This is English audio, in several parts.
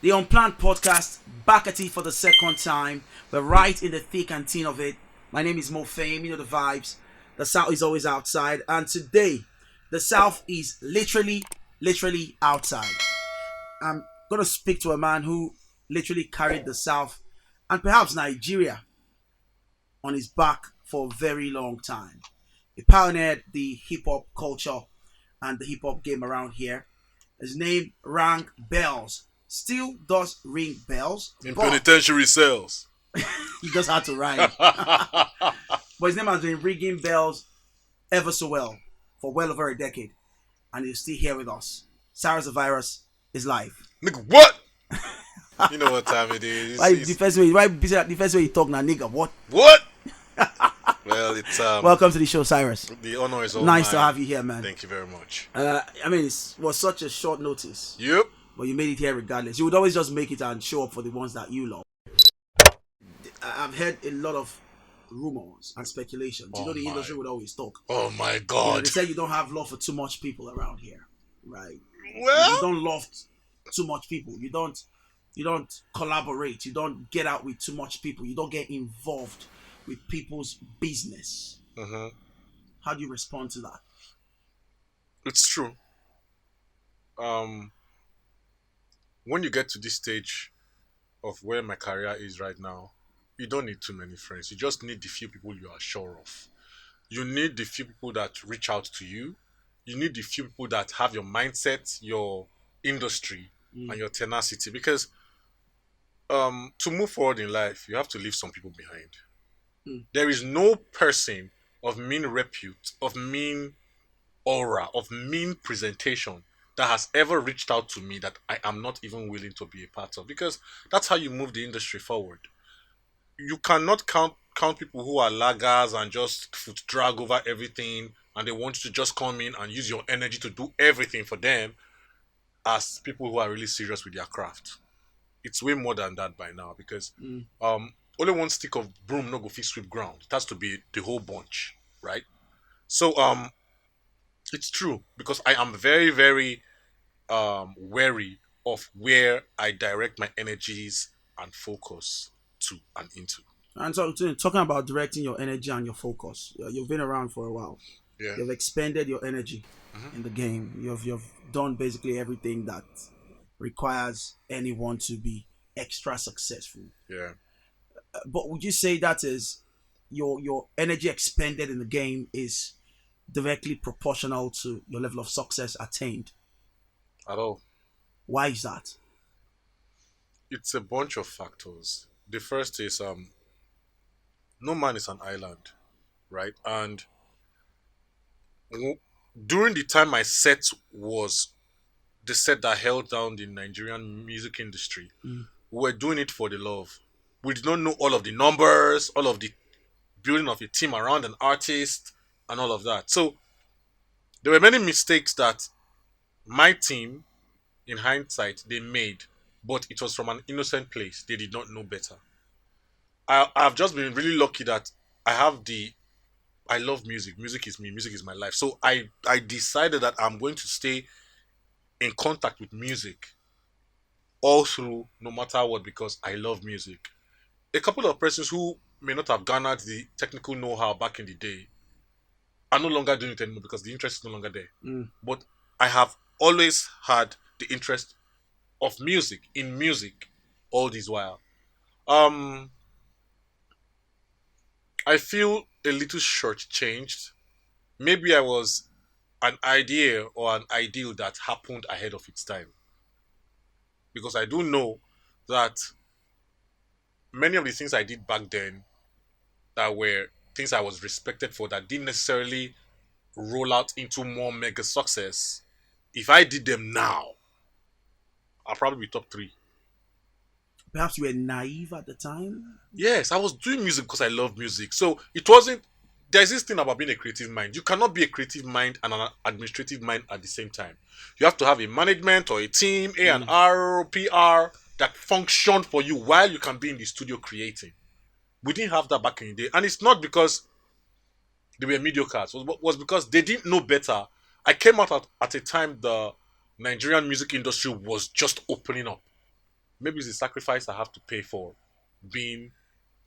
The Unplanned podcast, back at it for the second time. We're right in the thick and thin of it. My name is Mo Fame, you know the vibes. The South is always outside. And today, the South is literally outside. I'm going to speak to a man who literally carried the South and perhaps Nigeria on his back for a very long time. He pioneered the hip hop culture and the hip hop game around here. His name rang bells. Still does ring bells. In but penitentiary cells. he just had to rhyme. But his name has been ringing bells ever so well for well over a decade. And he's still here with us. Cyrus Tha Virus is live. Nigga, what? You know what time it is. Why the first way you talk now, nigga? What? What? Well, it's Welcome to the show, Cyrus. the honor is all Nice mine. to have you here, man. Thank you very much. It was such a short notice, Yep. but you made it here regardless. You would always just make it and show up for the ones that you love. I've heard a lot of rumors and speculations. You know, the industry would always talk. Oh my You know, God. they say you don't have love for too much people around here, right? You Well, don't love too much people. You don't collaborate. You don't get out with too much people. You don't get involved with people's business. How do you respond to that? it's true. When you get to this stage of where my career is right now, you don't need too many friends. You just need the few people you are sure of. You need the few people that reach out to you. You need the few people that have your mindset, your industry, and your tenacity. Because to move forward in life, you have to leave some people behind. There is no person of mean repute, of mean aura, of mean presentation that has ever reached out to me that I am not even willing to be a part of. Because that's how you move the industry forward. You cannot count people who are laggers and just foot drag over everything and they want you to just come in and use your energy to do everything for them as people who are really serious with their craft. It's way more than that by now because only one stick of broom no go fit sweep ground. It has to be the whole bunch, right? So it's true because I am very very wary of where I direct my energies and focus to and into. And so, talking about directing your energy and your focus, you've been around for a while. Yeah. You've expended your energy in the game. You've done basically everything that requires anyone to be extra successful. Yeah. But would you say that is your energy expended in the game is directly proportional to your level of success attained? At all. Why is that? It's a bunch of factors. The first is no man is an island, right? And during the time my set was the set that held down the Nigerian music industry, we were doing it for the love. We did not know all of the numbers, all of the building of a team around an artist, and all of that. So there were many mistakes that my team, in hindsight, they made, but it was from an innocent place. They did not know better. I've just been really lucky that I love music. Music is me. Music is my life. So I decided that I'm going to stay in contact with music all through, no matter what, because I love music. A couple of persons who may not have garnered the technical know-how back in the day are no longer doing it anymore because the interest is no longer there. But I have always had the interest of music, in music, all this while. I feel a little shortchanged. Maybe I was an idea or an ideal that happened ahead of its time. Because I do know that many of the things I did back then that were things I was respected for that didn't necessarily roll out into more mega success. If I did them now, I'll probably be top three. Perhaps you were naive at the time. Yes, I was doing music because I love music. So it wasn't. There's this thing about being a creative mind. You cannot be a creative mind and an administrative mind at the same time. You have to have a management or a team, A&R, PR that function for you while you can be in the studio creating. We didn't have that back in the day. And it's not because they were mediocre. It was because they didn't know better. I came out at a time the Nigerian music industry was just opening up. Maybe it's the sacrifice I have to pay for being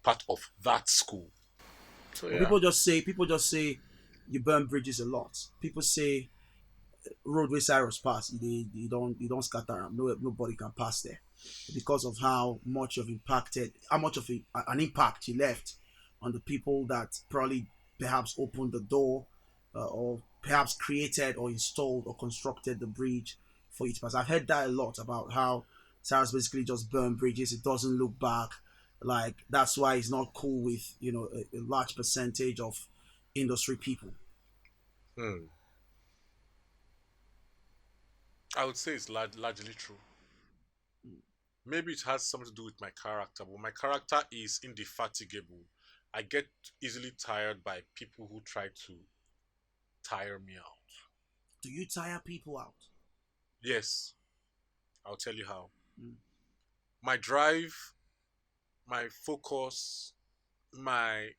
part of that school. So But yeah. people just say you burn bridges a lot. People say road where Cyrus pass, you don't scatter them. Nobody can pass there because of how much of impacted, how much of an impact he left on the people that probably perhaps opened the door, or perhaps created or installed or constructed the bridge for it to pass. I've heard that a lot about how Cyrus basically just burned bridges. It doesn't look back. Like that's why it's not cool with a large percentage of industry people. Hmm. I would say it's largely true. Maybe it has something to do with my character, but my character is indefatigable. I get easily tired by people who try to tire me out. Do you tire people out? Yes, I'll tell you how. Mm. My drive, my focus, my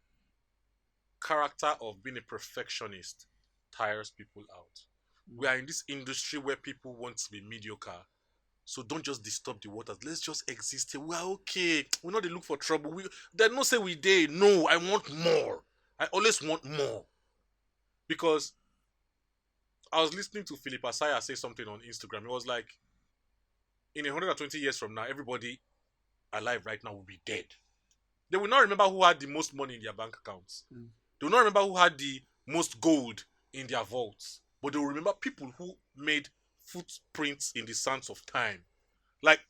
character of being a perfectionist tires people out. We Mm. are in this industry where people want to be mediocre. So don't just disturb the waters. Let's just exist here. We are okay. We know they look for trouble. They not say we did. No, I want more. I always want more. Because I was listening to Philip Asaya say something on Instagram. It was like, in 120 years from now, everybody alive right now will be dead. They will not remember who had the most money in their bank accounts. Mm. They will not remember who had the most gold in their vaults. But they will remember people who made footprints in the sands of time. Like,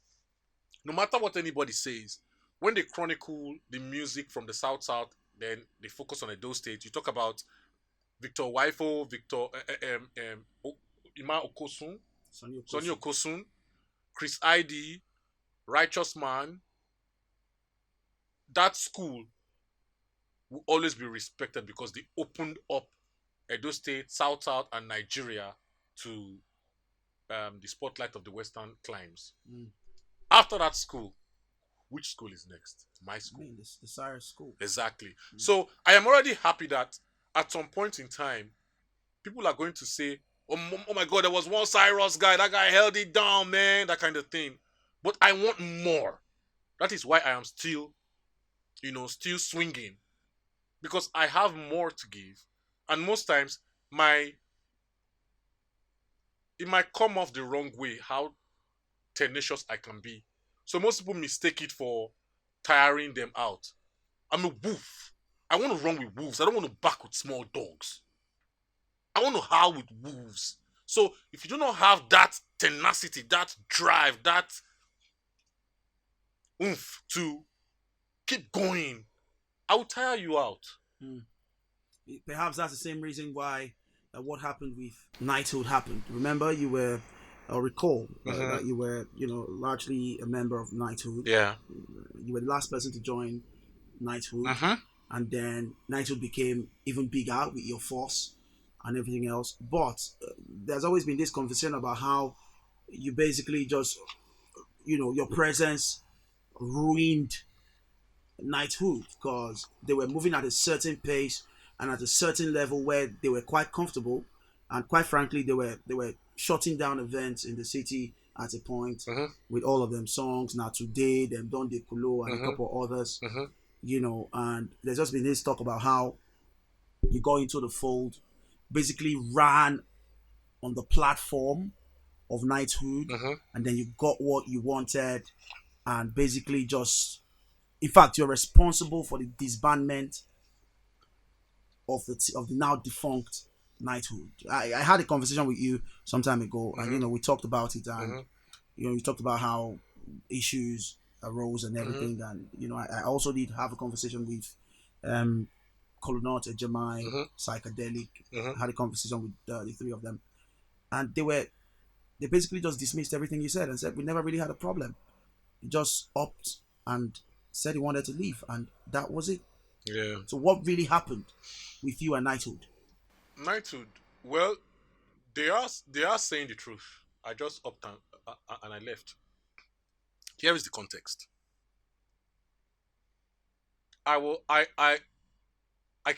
no matter what anybody says, when they chronicle the music from the South South, then they focus on Edo State. You talk about Victor Waifo, Victor Ima Okosun, Sonny Sonny Okosi. Okosun, Chris ID, Righteous Man. That school will always be respected because they opened up Edo State, South South, and Nigeria to the spotlight of the Western climes. Mm. After that school, which school is next? My I school. mean, the Cyrus School. Exactly. Mm. So I am already happy that at some point in time, people are going to say, oh my God, there was one Cyrus guy. That guy held it down, man. That kind of thing. But I want more. That is why I am still, still swinging. Because I have more to give. And most times, it might come off the wrong way how tenacious I can be. So most people mistake it for tiring them out. I'm a wolf. I want to run with wolves. I don't want to back with small dogs. I want to howl with wolves. So if you do not have that tenacity, that drive, that oomph to keep going, I will tire you out. Mm. Perhaps that's the same reason why what happened with Knighthood happened. Remember, you were, or recall that you were, largely a member of Knighthood. Yeah. You were the last person to join Knighthood, Mm-hmm. and then Knighthood became even bigger with your force and everything else. But there's always been this conversation about how you basically just, your presence ruined Knighthood because they were moving at a certain pace and at a certain level where they were quite comfortable, and quite frankly, they were shutting down events in the city at a point Mm-hmm. with all of them songs. Now today, them Don De Kulo and a Mm-hmm. couple others, Mm-hmm. and there's just been this talk about how you got into the fold, basically ran on the platform of Knighthood, Mm-hmm. and then you got what you wanted, and basically just, in fact, you're responsible for the disbandment of the now defunct Knighthood. I had a conversation with you some time ago, and Mm-hmm. we talked about it, and Mm-hmm. you talked about how issues arose and Mm-hmm. everything, and I also did have a conversation with Colonel Jamai, Mm-hmm. Psychedelic. Mm-hmm. I had a conversation with the three of them, and they basically just dismissed everything you said and said we never really had a problem. He just upped and said he wanted to leave, and that was it. Yeah. So what really happened with you and Knighthood? Knighthood. Well, they are saying the truth. I just upped and I left. Here is the context. I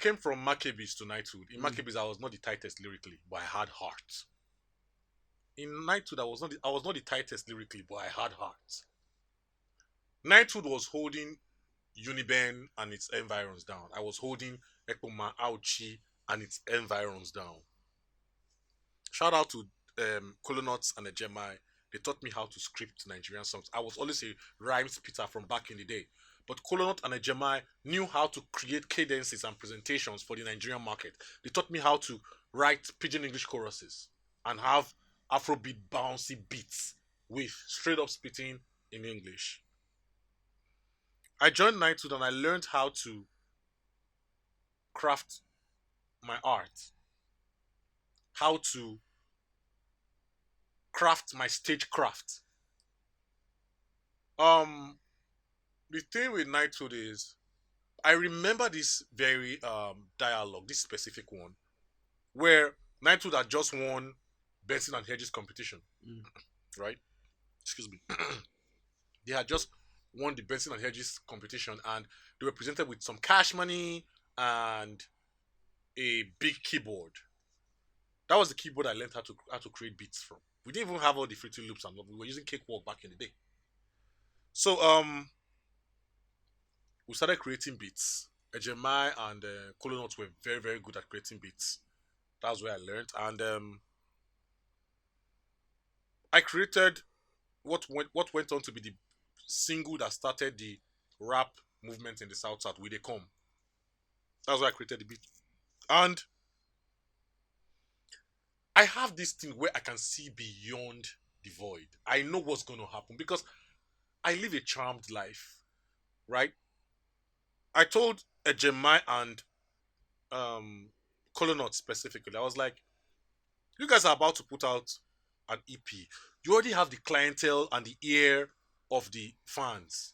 came from Macebies to Knighthood. In Mm. Macebies, I was not the tightest lyrically, but I had heart. In Knighthood, I was not the tightest lyrically, but I had heart. Knighthood was holding Uniben and its environs down. I was holding Ekpoma Auchi and its environs down. Shout out to Colonuts and Ejemai. They taught me how to script Nigerian songs. I was always a rhyme spitter from back in the day. But Colonut and Ejemai knew how to create cadences and presentations for the Nigerian market. They taught me how to write pidgin English choruses and have Afrobeat bouncy beats with straight up spitting in English. I joined Knighthood and I learned how to craft my art, how to craft my stage craft. Um, the thing with Knighthood is I remember this very dialogue, this specific one, where Knighthood had just won Benson and Hedges competition, right? Excuse me. They had just won the Benson and Hedges competition, and they were presented with some cash money and a big keyboard. That was the keyboard I learned how to create beats from. We didn't even have all the Fruity Loops and we were using Cakewalk back in the day. So we started creating beats. Ejemai and Colonauts were very, very good at creating beats. That's where I learned. And I created what went on to be the single that started the rap movement in the South South, We Dey Come. That's why I created the beat. And I have this thing where I can see beyond the void. I know what's going to happen because I live a charmed life, right? I told Ejemai and Colonut specifically, I was like, you guys are about to put out an EP. You already have the clientele and the ear of the fans.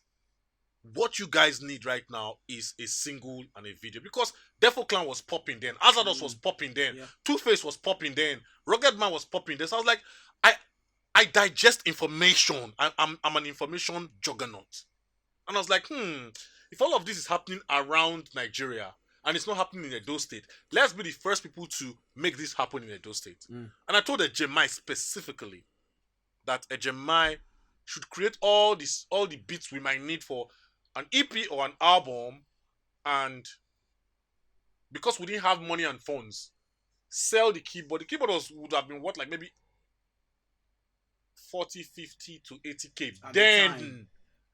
What you guys need right now is a single and a video because Defo Clan was popping then, Azados was popping then, Two Face was popping then, Rugged Man was popping then. So I was like, I digest information. I'm an information juggernaut, and I was like, if all of this is happening around Nigeria and it's not happening in Edo State, let's be the first people to make this happen in Edo State. And I told Ejemai specifically that Ejemai should create all the beats we might need for an EP or an album, and because we didn't have money and funds, sell the keyboard. The keyboard would have been what, like maybe 40, 50 to 80k. Then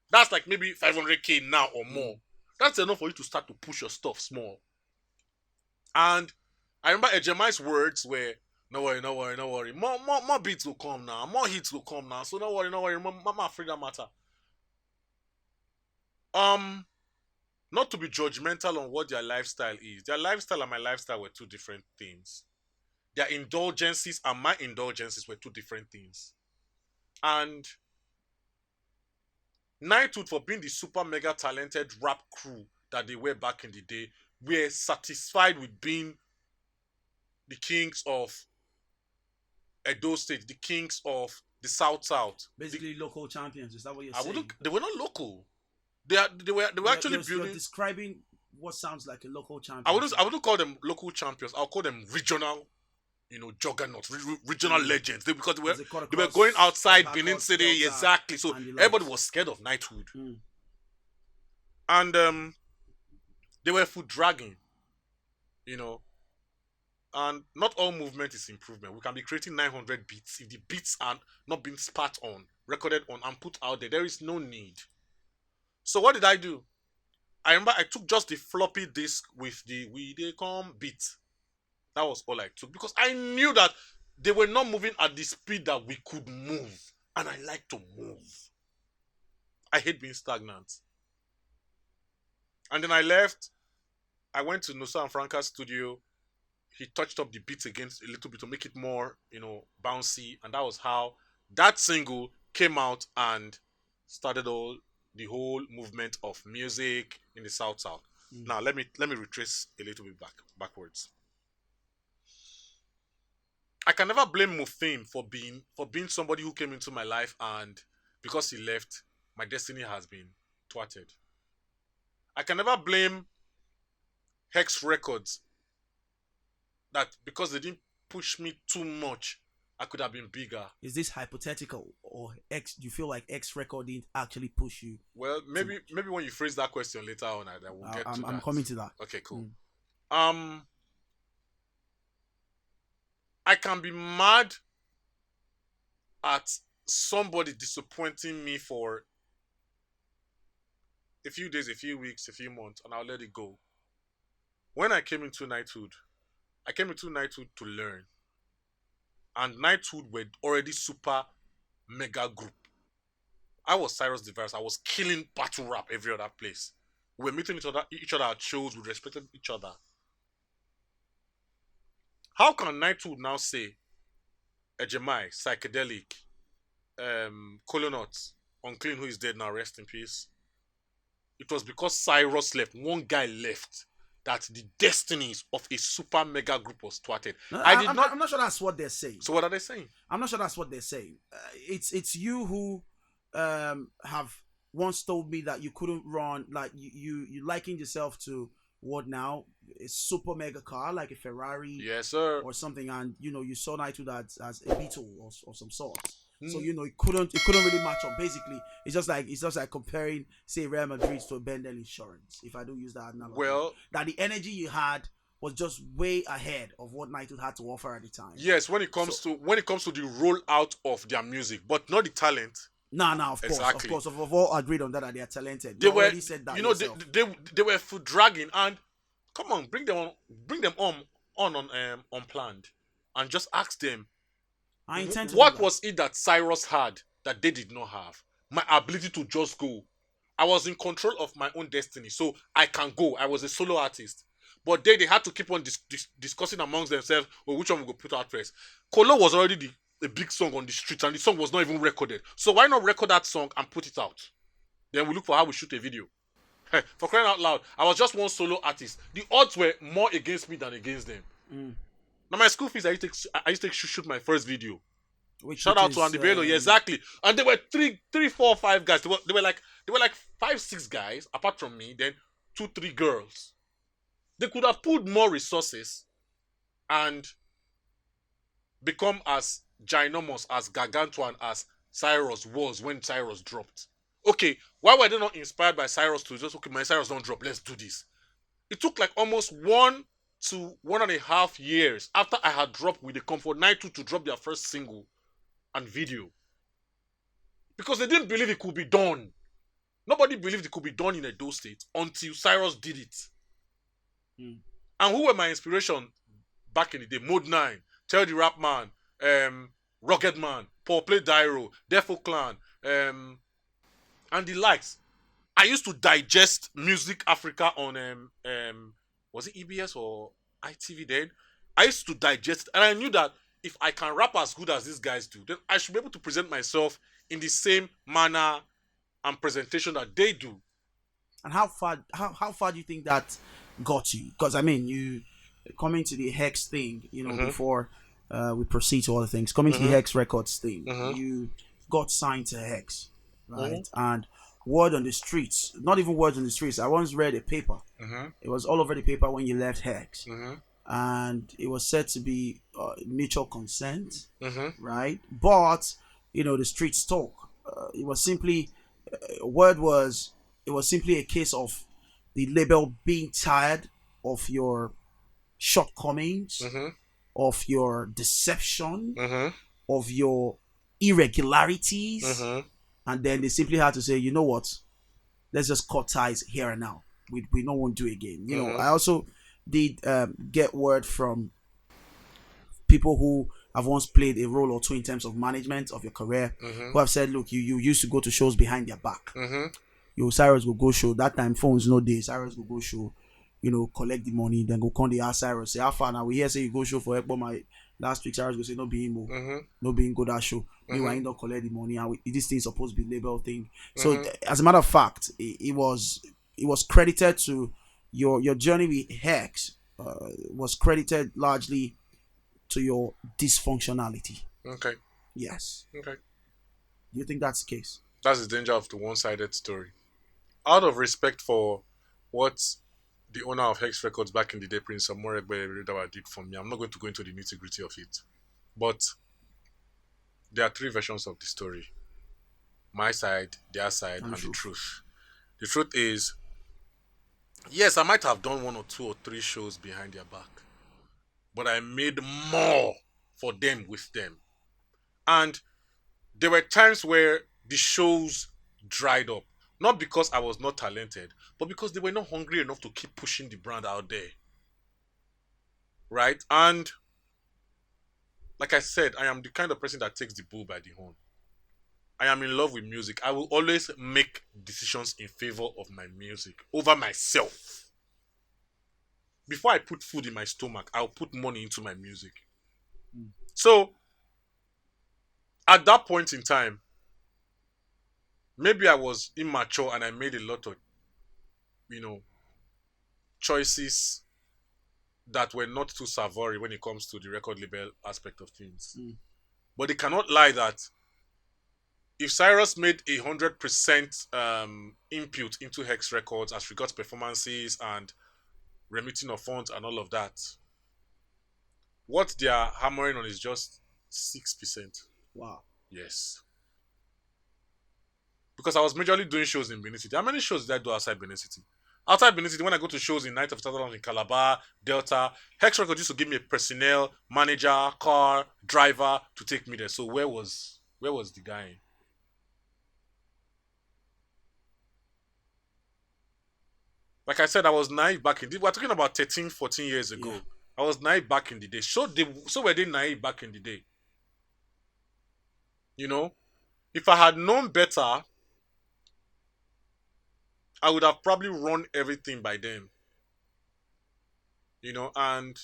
that's like maybe 500k now or more. That's enough for you to start to push your stuff small. And I remember Ejemai's words were, no worry, no worry, no worry. More beats will come now. More hits will come now. So no worry, no worry. Mama afraid that matter. Not to be judgmental on what their lifestyle is. Their lifestyle and my lifestyle were two different things. Their indulgences and my indulgences were two different things. And Knighthood, for being the super mega talented rap crew that they were back in the day, were satisfied with being the kings of Edo State, the kings of the South South. Basically, local champions. Is that what you're saying? They were not local. They were actually building. You're describing what sounds like a local champion. I wouldn't call them local champions. I'll call them regional, juggernauts, regional legends. Because they were going outside Benin City, exactly. So everybody was scared of Knighthood, and they were food dragging, And not all movement is improvement. We can be creating 900 beats if the beats are not being spat on, recorded on, and put out there. There is no need. So what did I do? I remember I took just the floppy disk with the We Dey Come beat. That was all I took because I knew that they were not moving at the speed that we could move. And I like to move. I hate being stagnant. And then I left. I went to Nusa and Franca's studio. He touched up the beats again a little bit to make it more, bouncy. And that was how that single came out and started the whole movement of music in the South South. Now let me retrace a little bit backwards. I can never blame Mufim for being somebody who came into my life, and because he left, my destiny has been thwarted. I can never blame Hex Records that because they didn't push me too much, I could have been bigger. Is this hypothetical or X? Do you feel like X record didn't actually push you Well, too maybe much? when you phrase that question later on, I will get to I'm that. coming to that. Okay, cool. Mm. Um, I can be mad at somebody disappointing me for a few days, a few weeks, a few months, and I'll let it go. When I came into Knighthood, I came into Knighthood to learn, and Knighthood were already super mega group. I was Cyrus Tha Virus. I was killing battle rap every other place. We were meeting each other at shows. We respected each other. How can Knighthood now say Ejemai, psychedelic, Colonauts, Unclean, who is dead now, rest in peace? It was because Cyrus left, one guy left, that the destinies of a super mega group was thwarted. No, I did not. I'm not sure that's what they're saying. So what are they saying? I'm not sure that's what they're saying. It's you who have once told me that you couldn't run, like you likened yourself to what now, a super mega car like a Ferrari, Yes, sir. or something, and you saw Knighthood as a Beetle or some sort. So Mm. it couldn't really match up. Basically, it's just like comparing, say, Real Madrid to a Bendel Insurance. If I do use that analogy, Well, that the energy you had was just way ahead of what Knighthood had to offer at the time. yes, when it comes to the rollout of their music, but not the talent. Nah, of course, Exactly. we've all agreed on that they are talented. They You were, already said that yourself. they were food dragging, and come on, bring them on Onplanned, and just ask them I intend to do what that. was it that Cyrus had that they did not have. My ability to just go. I was in control of my own destiny, so I can go. I was a solo artist, but they had to keep on discussing amongst themselves, well, which one we go put out first. Kolo was already a big song on the streets, and the song was not even recorded. So why not record that song and put it out? Then we look for how we shoot a video. For crying out loud, I was just one solo artist. The odds were more against me than against them. Mm. Now my school fees, I used to shoot my first video. Which Shout out is, to Andy Bello, yeah, exactly. And they were three, four, five guys. They were like 5, 6 guys apart from me. Then 2, 3 girls. They could have pulled more resources and become as ginormous, as gargantuan as Cyrus was when Cyrus dropped. Okay, why were they not inspired by Cyrus to just, okay, my Cyrus don't drop, let's do this? It took like almost 1 to 1.5 years after I had dropped with the Comfort 92 to drop their first single and video. Because they didn't believe it could be done. Nobody believed it could be done in a Edo State until Cyrus did it. Mm. And who were my inspiration back in the day? Mode 9, Tell the Rap Man, Rugged Man, Paul Play Dairo, Defo Clan, and the likes. I used to digest Music Africa on was it EBS or ITV then? I used to digest it, and I knew that if I can rap as good as these guys do, then I should be able to present myself in the same manner and presentation that they do. And how far do you think that got you? Because I mean, you coming to the Hex thing, before we proceed to other things, coming to the Hex Records thing, you got signed to Hex, right? And word on the streets, not even words on the streets. I once read a paper. It was all over the paper when you left Hex, and it was said to be mutual consent, right? But the streets talk. It was simply it was simply a case of the label being tired of your shortcomings, of your deception, of your irregularities, and then they simply had to say, you know what, let's just cut ties here and now. We don't want to do it again. I also did get word from people who have once played a role or two in terms of management of your career, who have said, look, you used to go to shows behind their back. Cyrus will go show. That time phones no day. Cyrus will go show, collect the money, then go come the ask Cyrus, say, how far now? We hear say you go show for Ekpo my last week. Cyrus will say, no being more, no being go that show. Meanwhile, you don't collect the money, and this thing supposed to be label thing. So as a matter of fact, it was credited to your journey with Hex, was credited largely to your dysfunctionality. Okay. Yes. Okay. Do you think that's the case? That's the danger of the one-sided story. Out of respect for what the owner of Hex Records back in the day, Prince Amore did for me, I'm not going to go into the nitty-gritty of it. But there are 3 versions of the story. my side, their side, And and the truth. truth. The truth is, yes, I might have done one or two or three shows behind their back, but I made more for them with them. And there were times where the shows dried up. Not because I was not talented, but because they were not hungry enough to keep pushing the brand out there. Right? And like I said, I am the kind of person that takes the bull by the horn. I am in love with music. I will always make decisions in favor of my music over myself. Before I put food in my stomach, I'll put money into my music. Mm. So at that point in time, maybe I was immature and I made a lot of, you know, choices that were not too savory when it comes to the record label aspect of things. Mm. But they cannot lie that if Cyrus made 100% input into Hex Records as regards performances and remitting of funds and all of that, what they are hammering on is just 6%. Wow. Yes. Because I was majorly doing shows in Benin City. How many shows did I do outside Benin City? Outside Benin City, when I go to shows in Night of Tattalon in Calabar, Delta, Hex Records used to give me a personnel, manager, car, driver to take me there. So where was the guy? Like I said, I was naive back in the we're talking about 13, 14 years ago. Yeah. I was naive back in the day. So were they naive back in the day. You know? If I had known better, I would have probably run everything by them. And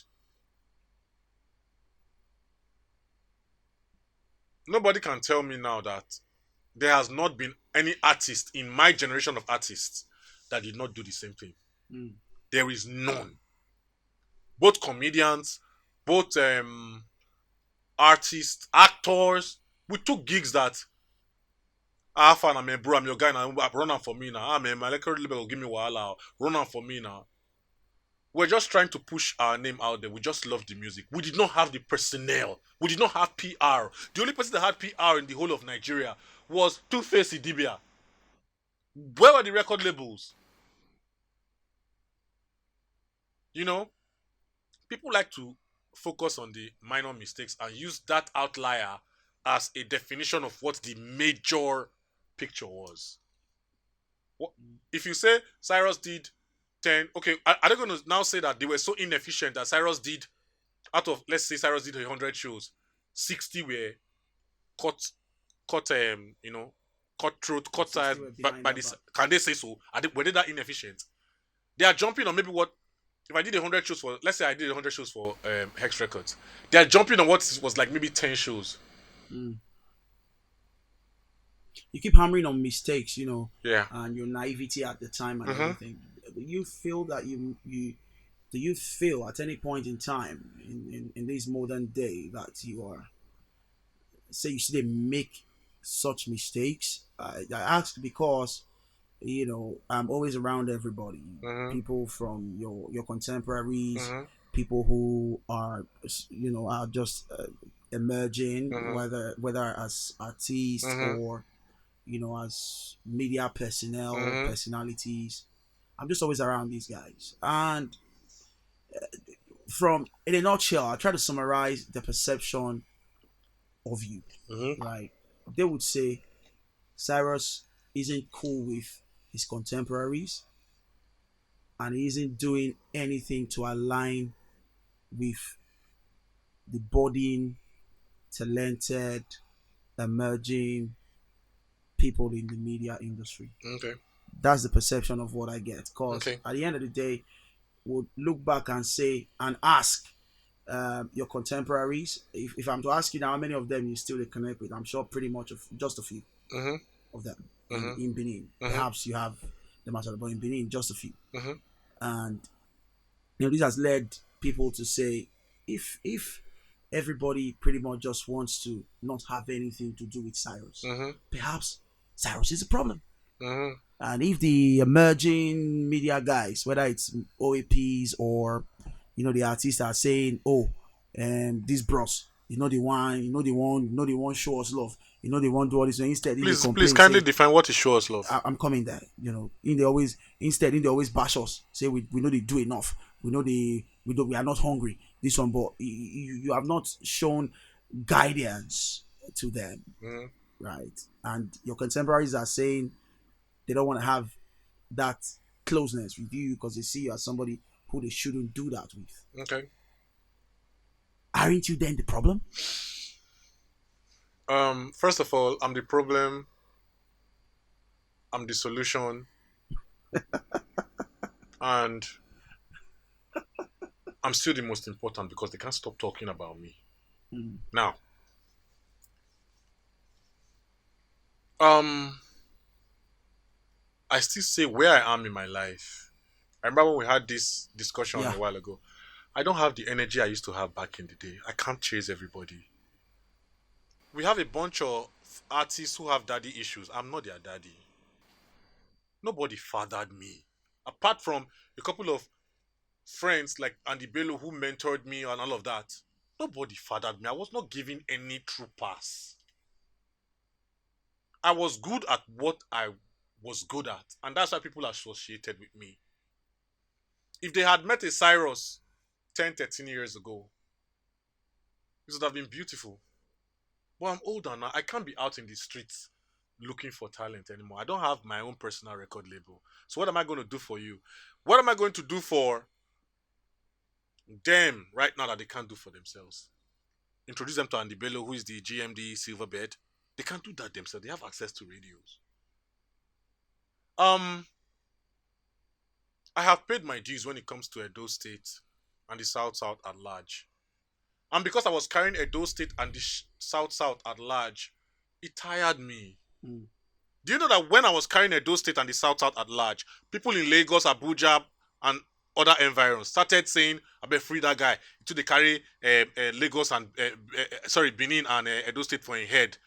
nobody can tell me now that there has not been any artist in my generation of artists that did not do the same thing. Mm. There is none. Both comedians, both artists, actors. We took gigs that fan, I'm bro, I'm your guy now. Run on for me now. Maleke will give me wahala. Run on for me now. We're just trying to push our name out there. We just love the music. We did not have the personnel. We did not have PR. The only person that had PR in the whole of Nigeria was Two-Face Idibia. Where were the record labels? You know, people like to focus on the minor mistakes and use that outlier as a definition of what the major picture was. What, if you say Cyrus did 10, okay, are they going to now say that they were so inefficient that Cyrus did, out of, let's say Cyrus did 100 shows, 60 were cut, cut throat, cut tires by this. Can they say so? Were they that inefficient? They are jumping on maybe what, if I did 100 shows for, let's say I did 100 shows for Hex Records, they are jumping on what was like maybe 10 shows. Mm. You keep hammering on mistakes, Yeah. and your naivety at the time and everything. Do you feel that you do you feel at any point in time in this modern day that you are, say you still make such mistakes? I ask because I'm always around everybody, people from your contemporaries, people who are are just emerging, whether as artists or as media personnel, personalities. I'm just always around these guys. And from, in a nutshell, I try to summarize the perception of you. Right? They would say Cyrus isn't cool with his contemporaries and he isn't doing anything to align with the budding, talented, emerging people in the media industry. Okay. That's the perception of what I get. Because Okay. at the end of the day, we'll look back and say and ask your contemporaries. If I'm to ask you now, how many of them you still connect with? I'm sure pretty much of just a few of them in Benin. Perhaps you have them outside, but in Benin, just a few. And this has led people to say, if everybody pretty much just wants to not have anything to do with Cyrus, perhaps Cyrus is a problem. And if the emerging media guys, whether it's OAPs or the artists are saying, oh, this bros, the one show us love. they won't do all this. So instead, they Please complain, kindly say, define what is show us love. I'm coming there. They always bash us. Say we know they do enough. We are not hungry. This one, but you have not shown guidance to them, Mm, right? And your contemporaries are saying they don't want to have that closeness with you because they see you as somebody who they shouldn't do that with. okay. Aren't you then the problem? First of all, I'm the problem. I'm the solution, and I'm still the most important because they can't stop talking about me. Mm. Now, um, I still say where I am in my life. I remember when we had this discussion Yeah. a while ago. I don't have the energy I used to have back in the day. I can't chase everybody. We have a bunch of artists who have daddy issues. I'm not their daddy. Nobody fathered me. Apart from a couple of friends like Andy Bello who mentored me and all of that. Nobody fathered me. I was not given any true pass. I was good at what I was good at. And that's why people associated with me. If they had met a Cyrus 10, 13 years ago, it would have been beautiful. But I'm older now. I can't be out in the streets looking for talent anymore. I don't have my own personal record label. So what am I going to do for you? What am I going to do for them right now that they can't do for themselves? Introduce them to Andy Bello, who is the GMD Silverbird. They can't do that themselves. They have access to radios. I have paid my dues when it comes to Edo State and the South South at large. And because I was carrying Edo State and the South South at large, it tired me. Mm. Do you know that when I was carrying Edo State and the South South at large, people in Lagos, Abuja, and other environs started saying, I bet free that guy. Until they carry Lagos and, Benin and Edo State for a head.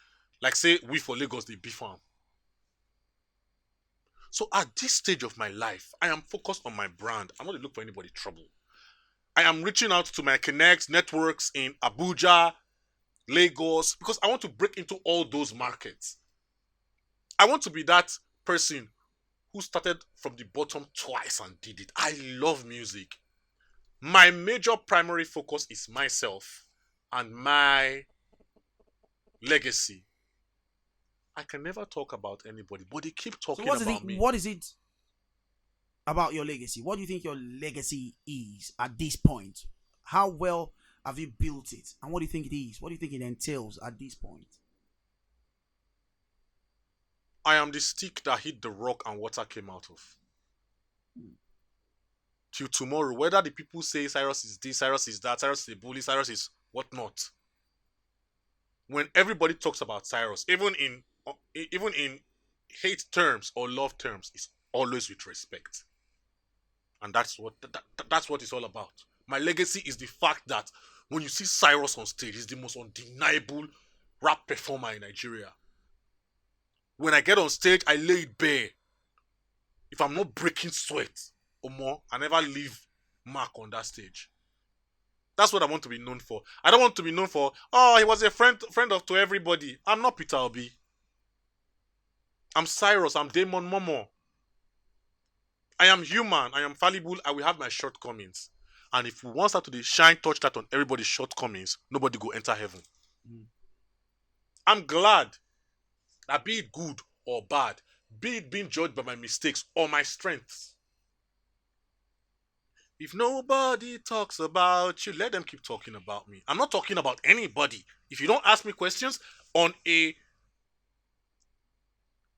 Like say, we for Lagos, they beef am. So at this stage of my life, I am focused on my brand. I'm not to look for anybody trouble. I am reaching out to my connects, networks in Abuja, Lagos, because I want to break into all those markets. I want to be that person who started from the bottom twice and did it. I love music. My major primary focus is myself and my legacy. I can never talk about anybody, but they keep talking about me. What is it about your legacy? What do you think your legacy is at this point? How well have you built it? And what do you think it is? What do you think it entails at this point? I am the stick that hit the rock and water came out of. Till tomorrow, whether the people say Cyrus is this, Cyrus is that, Cyrus is a bully, Cyrus is whatnot. When everybody talks about Cyrus, even in hate terms or love terms, it's always with respect. And that's what it's all about. My legacy is the fact that when you see Cyrus on stage, he's the most undeniable rap performer in Nigeria. When I get on stage, I lay it bare. If I'm not breaking sweat or more, I never leave mark on that stage. That's what I want to be known for. I don't want to be known for, oh, he was a friend of to everybody. I'm not Peter Obi. I'm Cyrus. I'm Damon Momo. I am human. I am fallible. I will have my shortcomings. And if we want to shine touch that on everybody's shortcomings, nobody go enter heaven. Mm. I'm glad that be it good or bad, be it being judged by my mistakes or my strengths. If nobody talks about you, let them keep talking about me. I'm not talking about anybody. If you don't ask me questions on a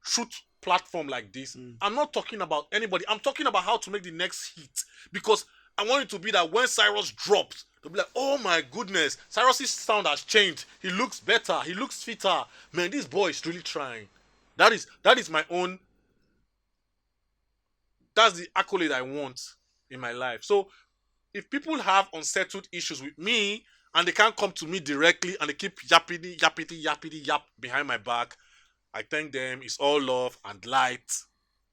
truth platform like this, I'm not talking about anybody. I'm talking about how to make the next hit. Because I want it to be that when Cyrus drops, they'll be like, oh my goodness, Cyrus's sound has changed. He looks better. He looks fitter. Man, this boy is really trying. That is my own. That's the accolade I want in my life. So if people have unsettled issues with me and they can't come to me directly and they keep yappity yap behind my back, I thank them. It's all love and light.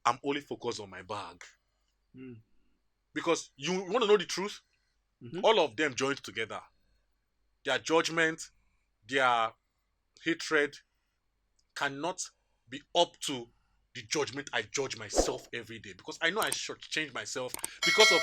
I'm only focused on my bag. Because you want to know the truth? Mm-hmm. All of them joined together. Their judgment, their hatred, cannot be up to the judgment I judge myself every day, because I know I should change myself because of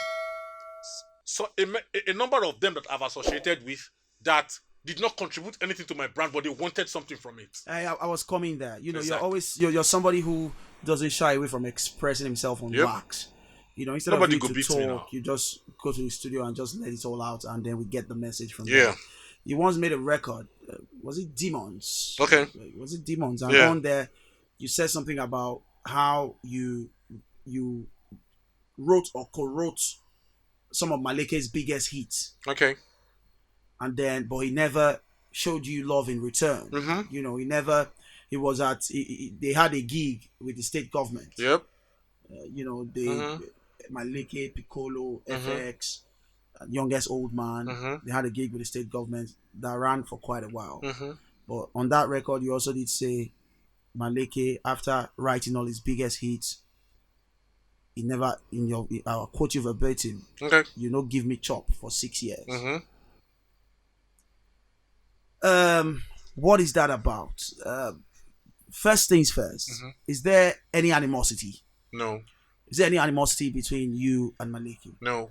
so a number of them that I've associated with that did not contribute anything to my brand, but they wanted something from it. I was coming there. You know, Exactly. you're always you're somebody who doesn't shy away from expressing himself on wax. You know, instead Nobody of go you beat to me now. talk, you just go to the studio and just let it all out, and then we get the message from Yeah. there. You once made a record. Was it Demons? Okay. Was it Demons? And Yeah. on there, you said something about how you wrote or co-wrote some of Maleke's biggest hits, Okay. and then but he never showed you love in return. Mm-hmm. You know, he never. He was at. They had a gig with the state government. Yep. You know, Maleke, Piccolo, Mm-hmm. FX, youngest old man. Mm-hmm. They had a gig with the state government that ran for quite a while. Mm-hmm. But on that record, you also did say Maleke, after writing all his biggest hits, he never, I'll quote you verbatim, Okay. you know, give me chop for 6 years. Mm-hmm. What is that about? First things first, is there any animosity? No. Is there any animosity between you and Maleke? No.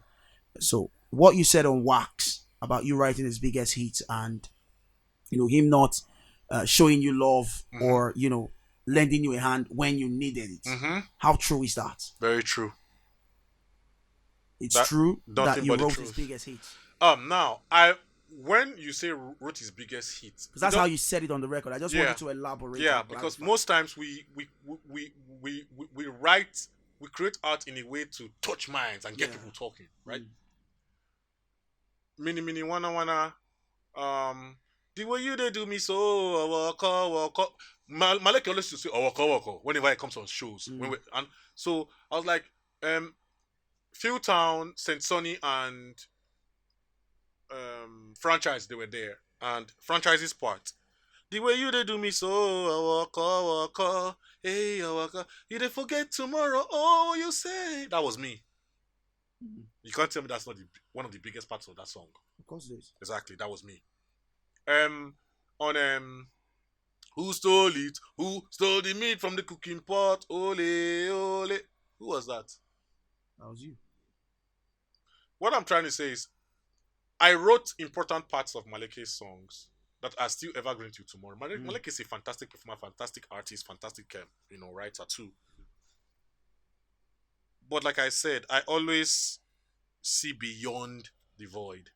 So what you said on Wax about you writing his biggest hits and you know him not showing you love or you know lending you a hand when you needed it. How true is that? Very true. It's true that you wrote his truth. biggest hits. Now when you say wrote his biggest hits, because that's how you said it on the record. I just want you to elaborate. Yeah, because most times we write, we create art in a way to touch minds and get people talking, right? Mini wanna the way you they do me so waka. Maleke always used to say waka whenever it comes on shows. And so I was like, Philtown, St. Sonny, and Franchise, they were there, and Franchise's part. The way you they do me so waka, hey waka, you they forget tomorrow. Oh, you say that was me. You can't tell me that's not one of the biggest parts of that song. Of course it is. Exactly, that was me. On who stole it? Who stole the meat from the cooking pot? Ole ole. Who was that? That was you. What I'm trying to say is, I wrote important parts of Maleke's songs that are still evergreen till tomorrow. Maleke is a fantastic performer, fantastic artist, fantastic writer too. But like I said, I always see beyond the void,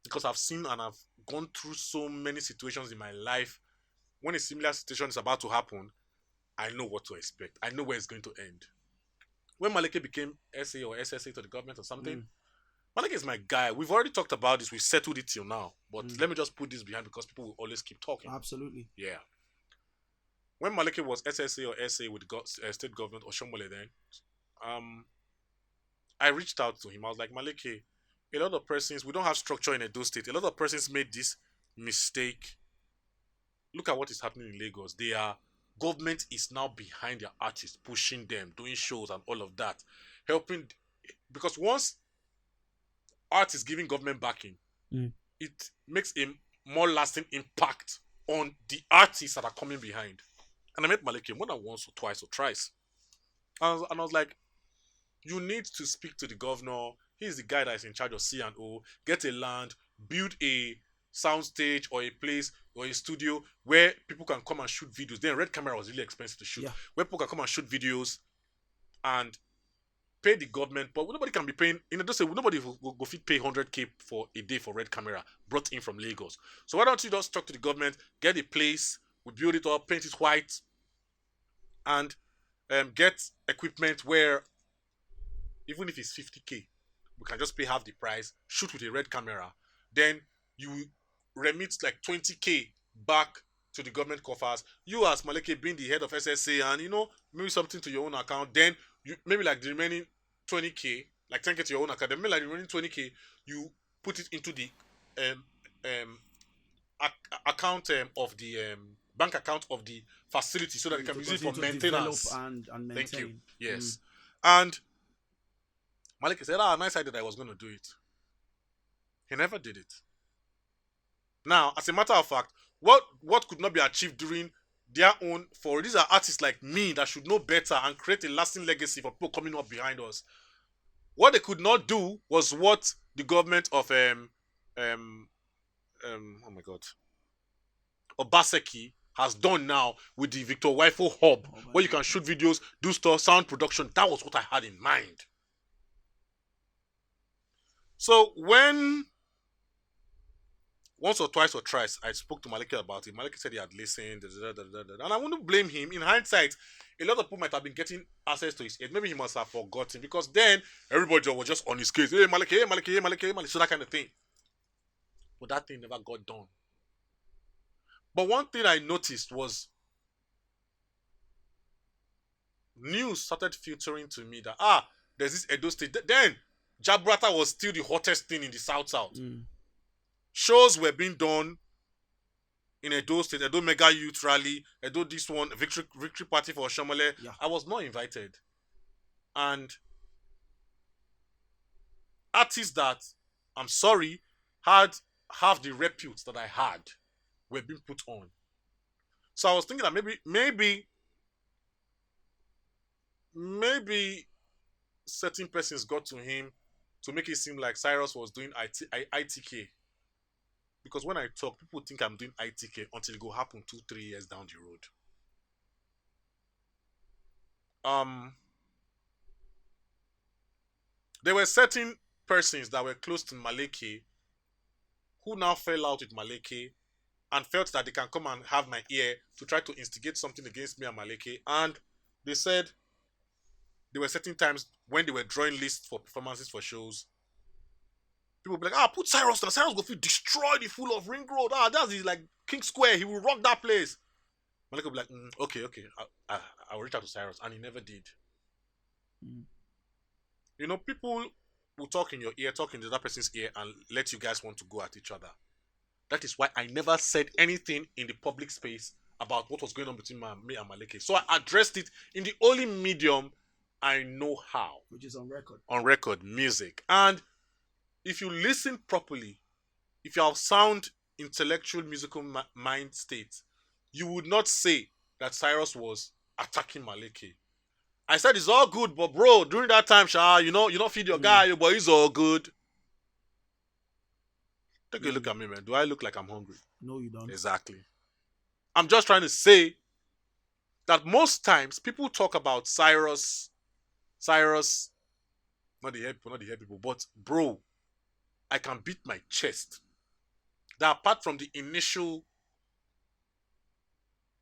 because I've seen and I've gone through so many situations in my life. When a similar situation is about to happen, I know what to expect. I know where it's going to end. When Maleke became SA or SSA to the government or something, Maleke is my guy. We've already talked about this. We've settled it till now. But let me just put this behind, because people will always keep talking. Absolutely. Yeah. When Maleke was SSA or SA with the state government or Shomole then, I reached out to him. I was like, Maleke, a lot of persons, we don't have structure in Edo State. A lot of persons made this mistake. Look at what is happening in Lagos. Government is now behind their artists, pushing them, doing shows and all of that. Helping, because once art is giving government backing, it makes a more lasting impact on the artists that are coming behind. And I met Maleke more than once or twice or thrice. And I was like, you need to speak to the governor. He's the guy that is in charge of C&O. Get a land, build a soundstage or a place or a studio where people can come and shoot videos. Then Red Camera was really expensive to shoot. Yeah. Where people can come and shoot videos and pay the government, but nobody can be paying. Don't say nobody will go fit pay 100K for a day for Red Camera brought in from Lagos. So why don't you just talk to the government, get a place, we build it up, paint it white, and get equipment where even if it's 50K, we can just pay half the price, shoot with a Red Camera, then you remit like 20K back to the government coffers. You as Maleke being the head of SSA and maybe something to your own account, then you maybe like the remaining 20K, like 10K to your own account, then maybe like the remaining 20K, you put it into the account of the bank account of the facility so that it can be used for maintenance. And maintain. Thank you. Yes. And Maleke said, nice idea that I was going to do it. He never did it. Now, as a matter of fact, what could not be achieved during their own for these are artists like me that should know better and create a lasting legacy for people coming up behind us. What they could not do was what the government of um oh my god, Obaseki has done now with the Victor Wifo hub, where you can shoot videos, do stuff, sound production. That was what I had in mind. So when once or twice or thrice I spoke to Maleke about it, Maleke said he had listened, and I wouldn't blame him. In hindsight, a lot of people might have been getting access to his ear. Maybe he must have forgotten because then everybody was just on his case. Hey Maleke, hey Maleke, hey Maleke, hey Maleke, so that kind of thing. But that thing never got done. But one thing I noticed was news started filtering to me that there's this Edo State. Then Jabrata was still the hottest thing in the South. Shows were being done in Edo State, Edo Mega Youth Rally, Edo this one, Victory Party for Shomole. Yeah. I was not invited. And artists that, I'm sorry, had half the repute that I had were being put on. So I was thinking that maybe certain persons got to him to make it seem like Cyrus was doing ITK. Because when I talk, people think I'm doing ITK until it will happen 2-3 years down the road. There were certain persons that were close to Maleke who now fell out with Maleke and felt that they can come and have my ear to try to instigate something against me and Maleke. And they said there were certain times when they were drawing lists for performances for shows. People be like, put Cyrus now. Cyrus will destroy the full of Ring Road. That's his like King Square. He will rock that place. Maleke will be like, okay. I'll reach out to Cyrus. And he never did. You know, people will talk in your ear, talk in the other person's ear, and let you guys want to go at each other. That is why I never said anything in the public space about what was going on between me and Maleke. So I addressed it in the only medium I know how. Which is on record. On record, music. And if you listen properly, if you have sound, intellectual, musical mind state, you would not say that Cyrus was attacking Maleke. I said it's all good, but bro, during that time, you don't feed your guy, but it's all good. Take a look at me, man. Do I look like I'm hungry? No, you don't. Exactly. I'm just trying to say that most times people talk about Cyrus, not the head people, but bro, I can beat my chest that apart from the initial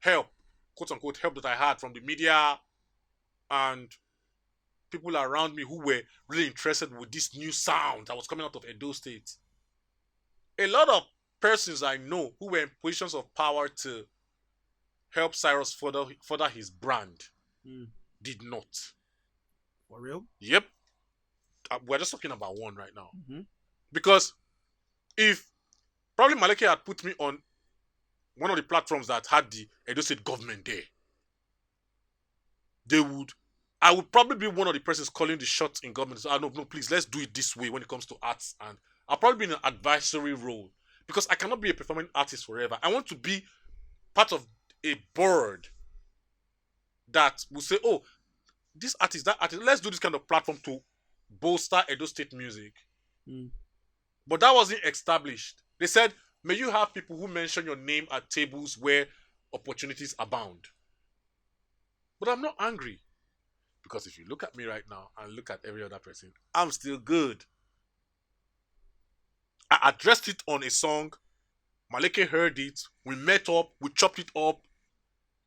help, quote unquote help that I had from the media and people around me who were really interested with this new sound that was coming out of Edo State, a lot of persons I know who were in positions of power to help Cyrus further his brand did not. For real? Yep. We're just talking about one right now. Because if probably Maleke had put me on one of the platforms that had the Edo State government there, I would probably be one of the persons calling the shots in government. So, no, please, let's do it this way when it comes to arts. And I'll probably be in an advisory role because I cannot be a performing artist forever. I want to be part of a board that will say, this artist, that artist, let's do this kind of platform to bolster Edo State music. But that wasn't established. They said, may you have people who mention your name at tables where opportunities abound. But I'm not angry. Because if you look at me right now and look at every other person, I'm still good. I addressed it on a song. Maleke heard it. We met up. We chopped it up.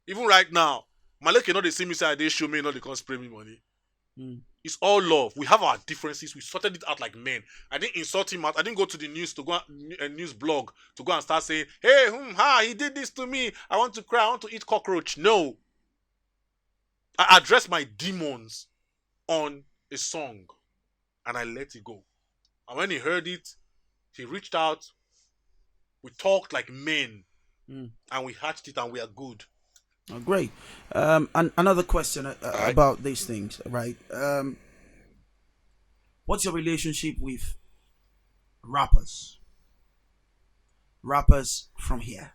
Even right now, Maleke not the same inside. They show me, not they can't spray me money. It's all love. We have our differences. We sorted it out like men. I didn't insult him out. I didn't go to the news to go a news blog to go and start saying, hey, he did this to me. I want to cry. I want to eat cockroach. No. I addressed my demons on a song and I let it go. And when he heard it, he reached out. We talked like men and we hatched it and we are good. Oh, great. And another question about these things, right? What's your relationship with rappers? Rappers from here.